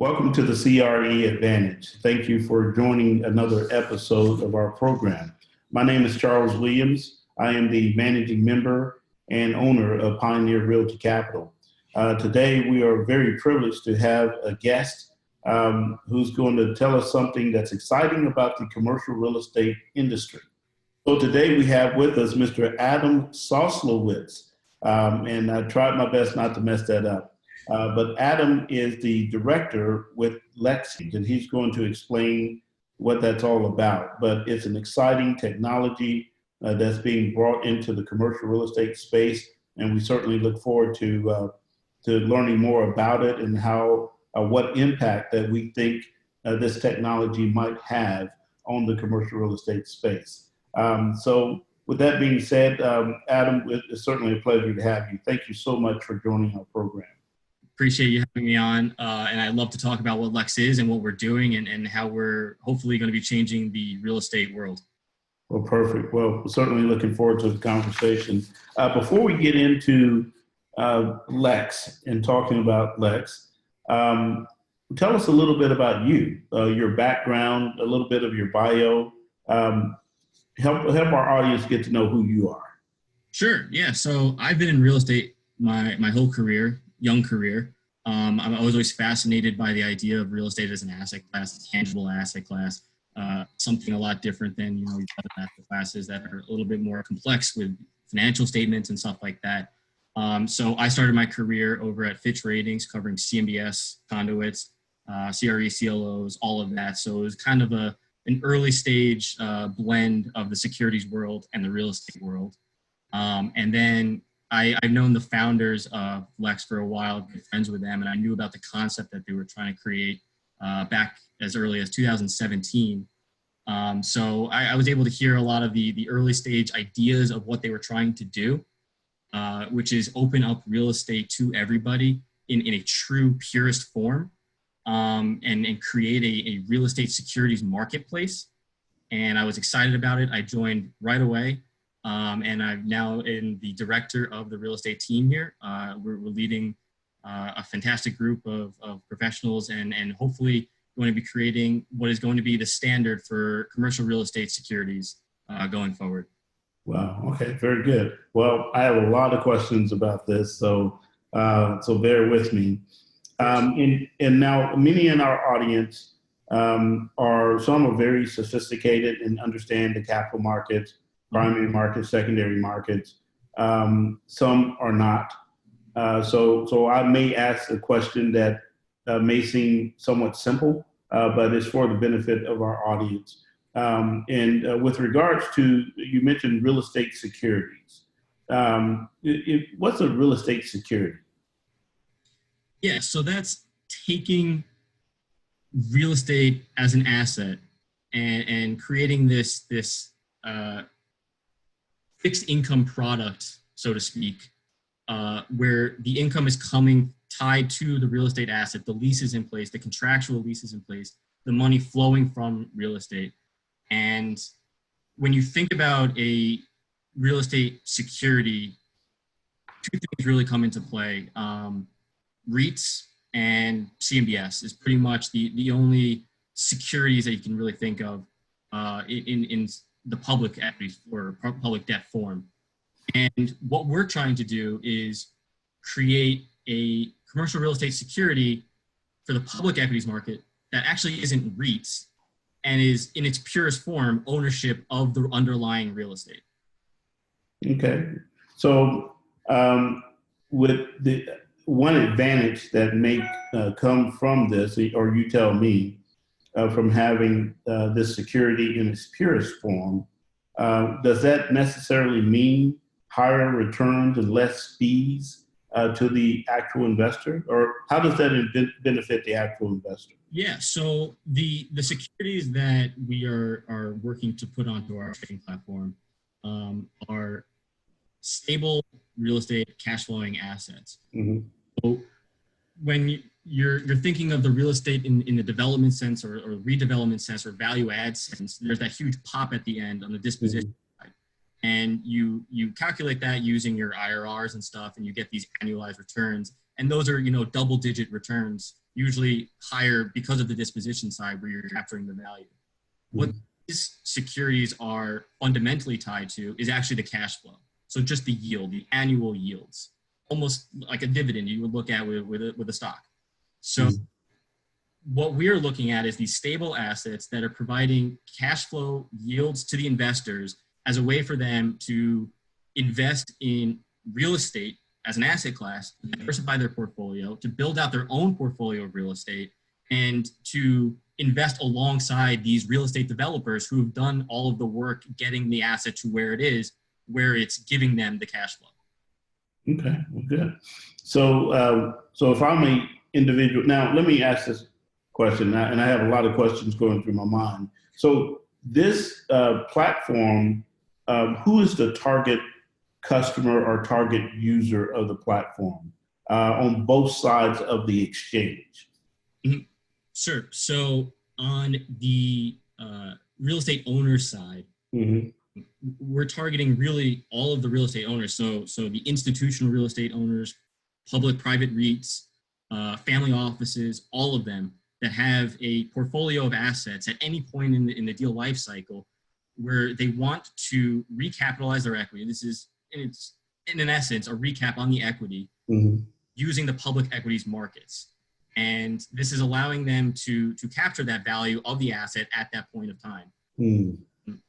Welcome to the CRE Advantage. Thank you for joining another episode of our program. My name is Charles Williams. I am the managing member and owner of Pioneer Realty Capital. Today, we are very privileged to have a guest who's going to tell us something that's exciting about the commercial real estate industry. So today we have with us Mr. Adam Soslowitz, and I tried my best not to mess that up. But Adam is the director with LEX, and he's going to explain what that's all about. But it's an exciting technology that's being brought into the commercial real estate space, and we certainly look forward to learning more about it and how what impact that we think this technology might have on the commercial real estate space. So with that being said, Adam, it's certainly a pleasure to have you. Thank you so much for joining our program. Appreciate you having me on, and I'd love to talk about what LEX is and what we're doing and how we're hopefully going to be changing the real estate world. Well, perfect. Well, we're certainly looking forward to the conversation. Before we get into LEX and talking about LEX, tell us a little bit about you, your background, a little bit of your bio. Help our audience get to know who you are. Sure. Yeah. So I've been in real estate my whole career. Young career. I was always fascinated by the idea of real estate as an asset class, a tangible asset class, something a lot different than your other asset classes that are a little bit more complex with financial statements and stuff like that. So I started my career over at Fitch Ratings, covering CMBS, conduits, CRE, CLOs, all of that. So it was kind of an early stage blend of the securities world and the real estate world. And then I've known the founders of LEX for a while, been friends with them, and I knew about the concept that they were trying to create back as early as 2017. So I was able to hear a lot of the early stage ideas of what they were trying to do, which is open up real estate to everybody in a true purist form, and create a real estate securities marketplace. And I was excited about it. I joined right away. And I'm now in the director of the real estate team here. We're leading a fantastic group of professionals and hopefully going to be creating what is going to be the standard for commercial real estate securities going forward. Wow. Okay. Very good. Well, I have a lot of questions about this, so bear with me. And now many in our audience some are very sophisticated and understand the capital markets, primary markets, secondary markets. Some are not. So I may ask a question that may seem somewhat simple, but it's for the benefit of our audience. And with regards to, you mentioned real estate securities. What's a real estate security? Yeah, so that's taking real estate as an asset and creating this fixed income product, so to speak, where the income is coming tied to the real estate asset, the leases in place, the contractual leases in place, the money flowing from real estate. And when you think about a real estate security, two things really come into play. REITs and CMBS is pretty much the only securities that you can really think of in the public equity or public debt form. And what we're trying to do is create a commercial real estate security for the public equities market that actually isn't REITs and is in its purest form ownership of the underlying real estate. Okay. So with the one advantage that may come from this, or you tell me, from having this security in its purest form, does that necessarily mean higher returns and less fees to the actual investor? Or how does that benefit the actual investor? Yeah, so the securities that we are working to put onto our trading platform are stable real estate cash flowing assets. Mm-hmm. So when you're thinking of the real estate in the development sense or redevelopment sense or value add sense, there's that huge pop at the end on the disposition side. And you calculate that using your IRRs and stuff, and you get these annualized returns. And those are, double-digit returns, usually higher because of the disposition side where you're capturing the value. What these securities are fundamentally tied to is actually the cash flow. So just the yield, the annual yields, almost like a dividend you would look at with a stock. So what we're looking at is these stable assets that are providing cash flow yields to the investors as a way for them to invest in real estate as an asset class, to diversify their portfolio, to build out their own portfolio of real estate, and to invest alongside these real estate developers who have done all of the work getting the asset to where it is, where it's giving them the cash flow. Okay, well, good. So, so if I'm a individual, now let me ask this question, and I have a lot of questions going through my mind. So this platform, who is the target customer or target user of the platform on both sides of the exchange? Sure. So on the real estate owner side, we're targeting really all of the real estate owners. So the institutional real estate owners, public-private REITs, family offices, all of them that have a portfolio of assets at any point in the deal life cycle where they want to recapitalize their equity. This is, in essence, a recap on the equity using the public equities markets. And this is allowing them to capture that value of the asset at that point of time.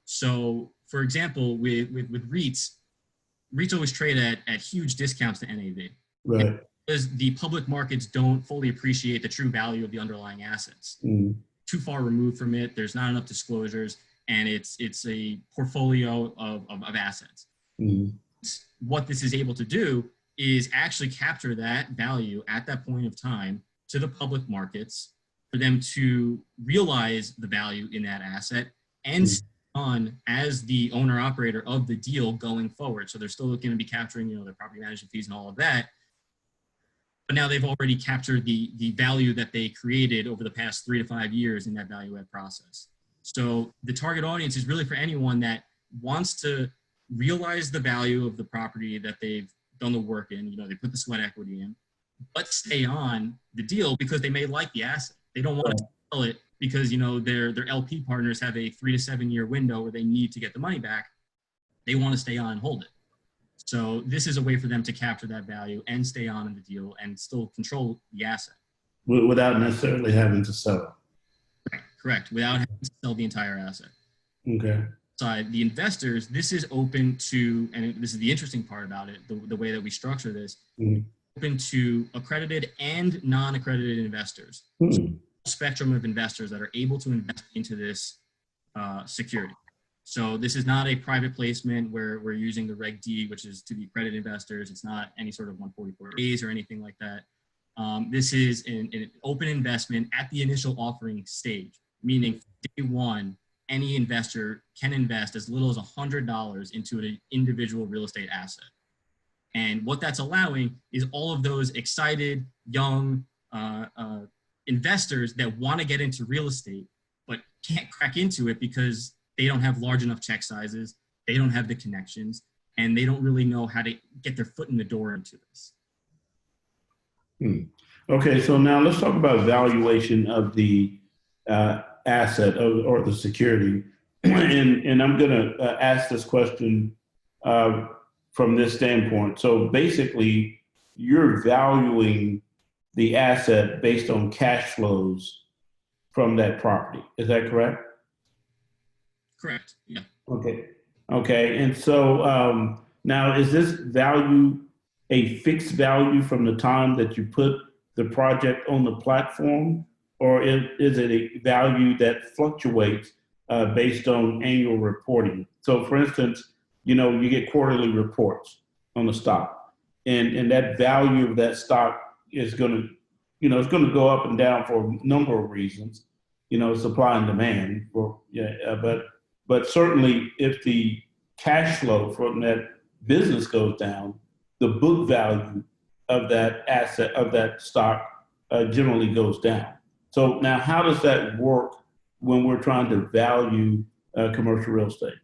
So, for example, with REITs always trade at huge discounts to NAV. Right. Because the public markets don't fully appreciate the true value of the underlying assets. Too far removed from it, there's not enough disclosures, and it's a portfolio of assets. What this is able to do is actually capture that value at that point of time to the public markets for them to realize the value in that asset and stay on as the owner operator of the deal going forward. So they're still going to be capturing, their property management fees and all of that. But now they've already captured the value that they created over the past 3 to 5 years in that value add process. So the target audience is really for anyone that wants to realize the value of the property that they've done the work in, they put the sweat equity in, but stay on the deal because they may like the asset. They don't want to sell it because, their LP partners have a 3 to 7 year window where they need to get the money back. They want to stay on and hold it. So this is a way for them to capture that value and stay on in the deal and still control the asset. Without necessarily having to sell it. Correct. Without having to sell the entire asset. Okay. Side, the investors, this is open to, and this is the interesting part about it, the way that we structure this, open to accredited and non-accredited investors. So spectrum of investors that are able to invest into this security. So this is not a private placement where we're using the Reg D, which is to the accredited investors. It's not any sort of 144As or anything like that. This is an open investment at the initial offering stage, meaning day one, any investor can invest as little as $100 into an individual real estate asset. And what that's allowing is all of those excited, young investors that want to get into real estate, but can't crack into it because they don't have large enough check sizes, they don't have the connections, and they don't really know how to get their foot in the door into this. Okay, so now let's talk about valuation of the asset or the security. And I'm going to ask this question from this standpoint. So basically, you're valuing the asset based on cash flows from that property. Is that correct? Correct. Yeah. Okay. Okay. And so now, is this value a fixed value from the time that you put the project on the platform, or is it a value that fluctuates based on annual reporting? So, for instance, you get quarterly reports on the stock, and that value of that stock is going to, it's going to go up and down for a number of reasons, supply and demand. But certainly, if the cash flow from that business goes down, the book value of that asset, of that stock, generally goes down. So now, how does that work when we're trying to value commercial real estate?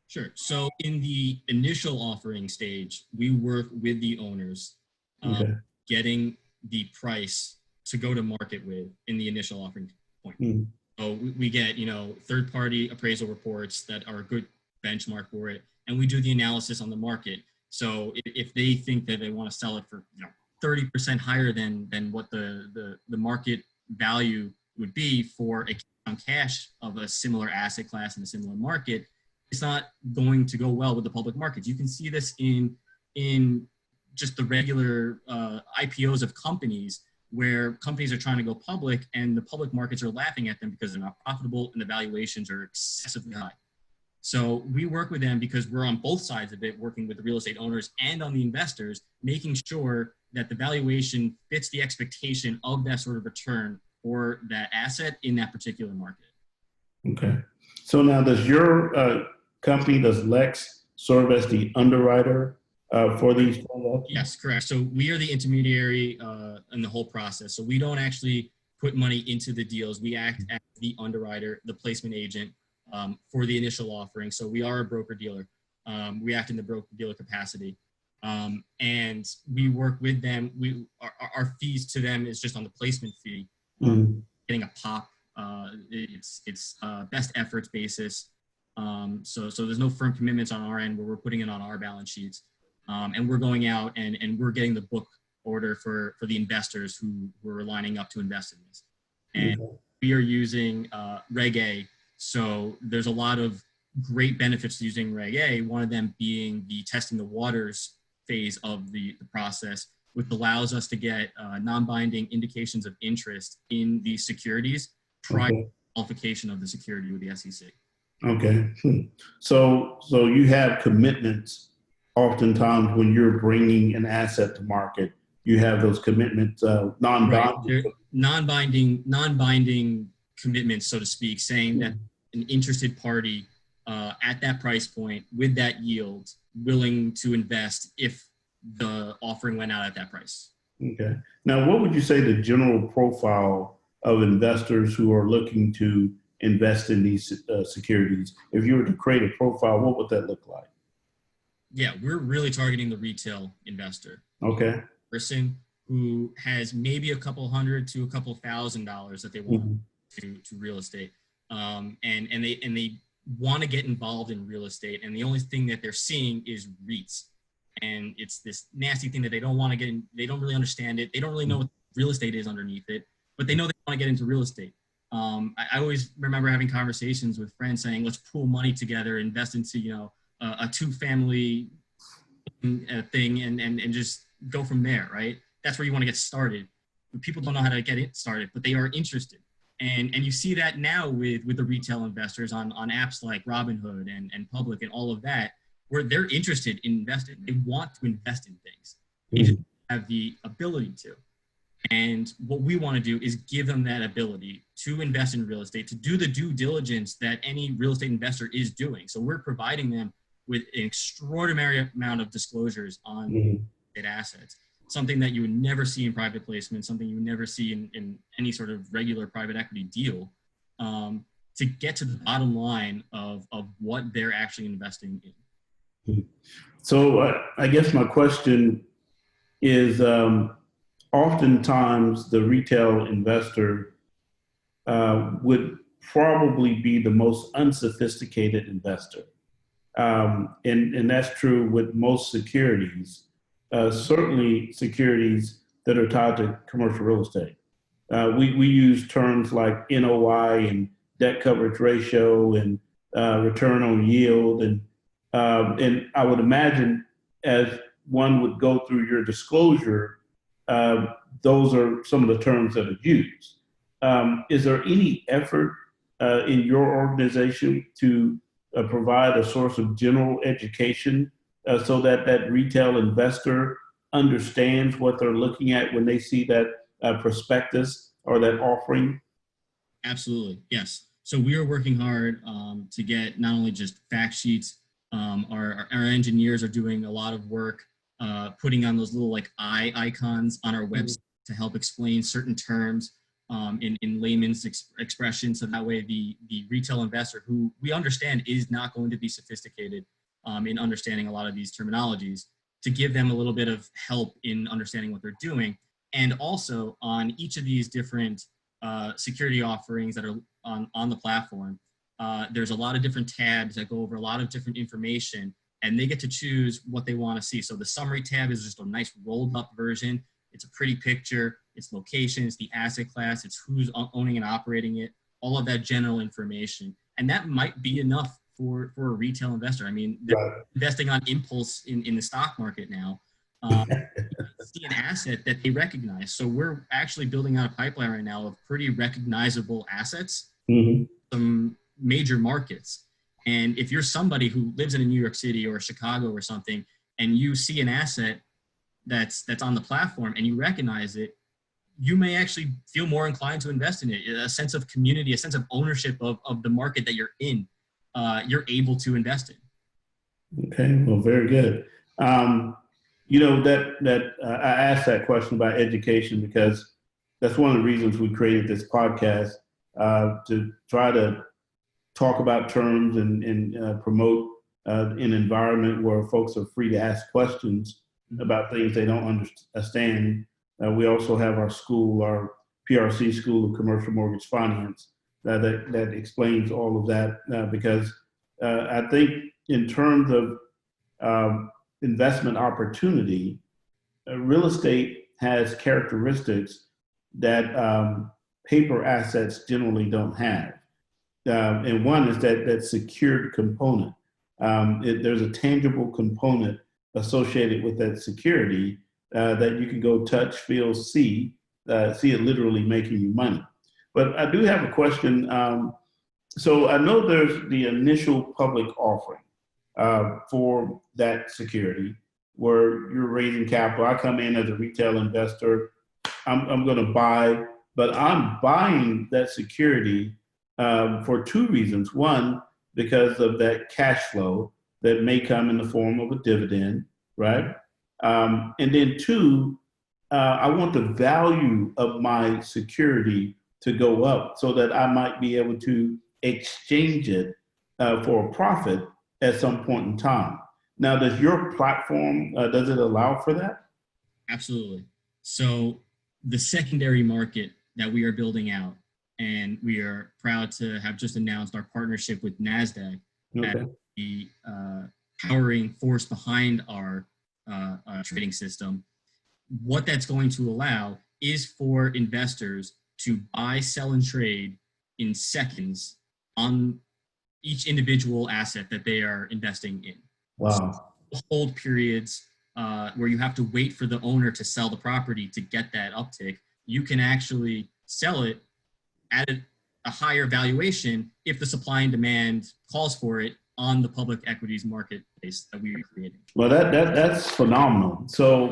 Sure. So in the initial offering stage, we work with the owners getting the price to go to market with in the initial offering point. Mm. So we get, third-party appraisal reports that are a good benchmark for it, and we do the analysis on the market. So if they think that they want to sell it for 30% higher than what the market value would be for a on cash of a similar asset class in a similar market, it's not going to go well with the public markets. You can see this in just the regular IPOs of companies, where companies are trying to go public and the public markets are laughing at them because they're not profitable and the valuations are excessively high. So we work with them because we're on both sides of it, working with the real estate owners and on the investors, making sure that the valuation fits the expectation of that sort of return for that asset in that particular market. Okay. So now does your company, does LEX serve as the underwriter for these transactions? Yes, correct. So we are the intermediary in the whole process. So we don't actually put money into the deals. We act as the underwriter, the placement agent for the initial offering. So we are a broker dealer. We act in the broker dealer capacity. And we work with them. Our fees to them is just on the placement fee, getting a pop. It's best efforts basis. So there's no firm commitments on our end where we're putting it on our balance sheets. And we're going out and we're getting the book order for the investors who were lining up to invest in this. And we are using Reg A. So there's a lot of great benefits to using Reg A, one of them being the testing the waters phase of the process, which allows us to get non-binding indications of interest in these securities prior to qualification of the security with the SEC. Okay. So you have commitments. Oftentimes, when you're bringing an asset to market, you have those commitments, non-binding. Right. Non-binding commitments, so to speak, saying that an interested party at that price point with that yield willing to invest if the offering went out at that price. Okay. Now, what would you say the general profile of investors who are looking to invest in these securities? If you were to create a profile, what would that look like? Yeah, we're really targeting the retail investor. Okay. Person who has maybe a couple $100 to a couple $1,000 that they want to real estate, and they want to get involved in real estate, and the only thing that they're seeing is REITs, and it's this nasty thing that they don't want to get in. They don't really understand it. They don't really know what real estate is underneath it, but they know they want to get into real estate. I always remember having conversations with friends saying, let's pool money together, invest into a two-family thing and just go from there, right? That's where you want to get started. But people don't know how to get it started, but they are interested. And you see that now with the retail investors on apps like Robinhood and Public and all of that, where they're interested in investing. They want to invest in things. They just have the ability to. And what we want to do is give them that ability to invest in real estate, to do the due diligence that any real estate investor is doing. So we're providing them with an extraordinary amount of disclosures on real estate assets, something that you would never see in private placement, something you would never see in any sort of regular private equity deal, to get to the bottom line of what they're actually investing in. So I guess my question is, oftentimes the retail investor would probably be the most unsophisticated investor. And that's true with most securities, certainly securities that are tied to commercial real estate. We use terms like NOI and debt coverage ratio and return on yield. And I would imagine as one would go through your disclosure, those are some of the terms that are used. Is there any effort in your organization to provide a source of general education so that retail investor understands what they're looking at when they see that prospectus or that offering? Absolutely, yes. So we are working hard to get not only just fact sheets. Our engineers are doing a lot of work putting on those little like eye icons on our website to help explain certain terms in layman's expression, so that way the retail investor, who we understand is not going to be sophisticated in understanding a lot of these terminologies, to give them a little bit of help in understanding what they're doing. And also on each of these different security offerings that are on the platform, there's a lot of different tabs that go over a lot of different information, and they get to choose what they want to see. So the summary tab is just a nice rolled up version. It's a pretty picture, it's location, it's the asset class, it's who's owning and operating it, all of that general information. And that might be enough for a retail investor. I mean, they're investing on impulse in the stock market now. See an asset that they recognize. So we're actually building out a pipeline right now of pretty recognizable assets, some major markets. And if you're somebody who lives in a New York City or Chicago or something, and you see an asset that's on the platform and you recognize it, you may actually feel more inclined to invest in it. A sense of community, a sense of ownership of the market that you're in, you're able to invest in. Okay, well, very good. You know, I asked that question about education because that's one of the reasons we created this podcast, to try to talk about terms and promote an environment where folks are free to ask questions about things they don't understand. We also have our school, our PRC School of Commercial Mortgage Finance, that explains all of that, because I think in terms of investment opportunity, real estate has characteristics that paper assets generally don't have. And one is that secured component. There's a tangible component associated with that security that you can go touch, feel, see it literally making you money. But I do have a question. So I know there's the initial public offering for that security where you're raising capital. I come in as a retail investor. I'm going to buy, but I'm buying that security for two reasons. One, because of that cash flow that may come in the form of a dividend, right? And then two, I want the value of my security to go up so that I might be able to exchange it for a profit at some point in time. Now, does your platform, does it allow for that? Absolutely. So the secondary market that we are building out, and we are proud to have just announced our partnership with NASDAQ as the powering force behind our trading system. What that's going to allow is for investors to buy, sell, and trade in seconds on each individual asset that they are investing in. Wow. So hold periods where you have to wait for the owner to sell the property to get that uptick. You can actually sell it at a higher valuation if the supply and demand calls for it on the public equities marketplace that we are creating. Well, that's phenomenal. So